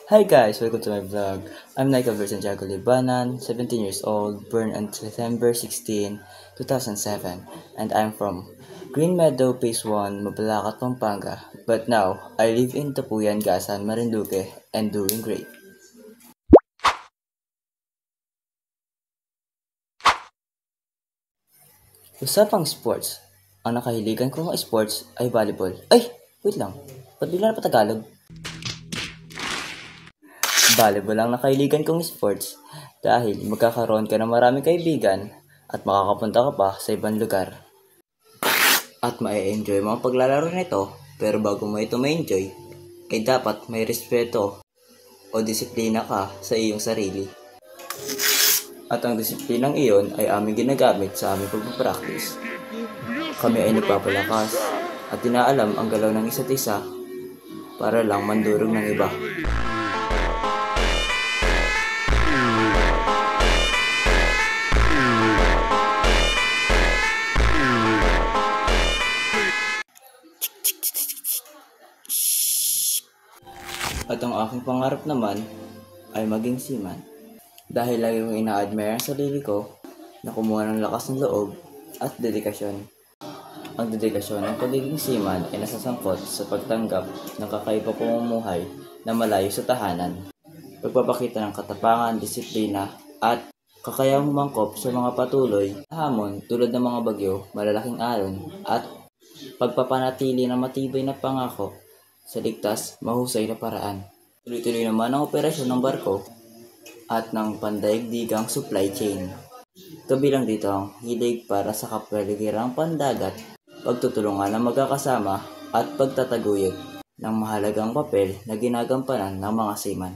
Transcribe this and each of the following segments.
Hi guys, welcome to my vlog. I'm Michael Santiago Libanan, 17 years old, born on September 16, 2007, and I'm from Green Meadow, Phase 1, Mabalacat, Pampanga. But now, I live in Tapuyan, Gasan, Marinduque, and doing great. Usapang sports. Ang nakahiligan kong sports ay volleyball. Ay! Wait lang. Ba't bigla na pa Tagalog? Volleyball ang nakahiligan kong sports dahil magkakaroon ka ng maraming kaibigan at makakapunta ka pa sa ibang lugar. At ma-enjoy mo ang paglalaro nito, pero bago mo ito ma-enjoy, ay dapat may respeto o disiplina ka sa iyong sarili. At ang disiplinang iyon ay aming ginagamit sa aming pagpapractice. Kami ay nagpapalakas at tinaalam ang galaw ng isa't isa para lang mandurog ng iba. At ang aking pangarap naman ay maging seaman. Dahil lagi kong ina-admire ang sarili ko na kumuha ng lakas ng loob at dedikasyon. Ang dedikasyon ng pagiging seaman ay nasasangkot sa pagtanggap ng kakaiba pamumuhay na malayo sa tahanan. Pagpapakita ng katapangan, disiplina at kakayahang humangkop sa mga patuloy na hamon tulad ng mga bagyo, malalaking alon at pagpapanatili ng matibay na pangako sa ligtas, mahusay na paraan. Tuloy-tuloy naman ang operasyon ng barko at ng pandaigdigang supply chain. Kabilang dito ang hilig para sa kapaligiran pandagat, pagtutulungan ng magkakasama at pagtataguyod ng mahalagang papel na ginagampanan ng mga seaman.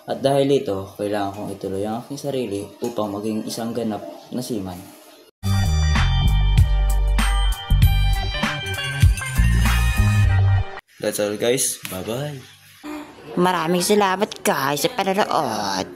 At dahil ito, kailangan kong ituloy ang aking sarili upang maging isang ganap na seaman. That's all guys. Bye-bye. Maraming salamat guys sa panonood.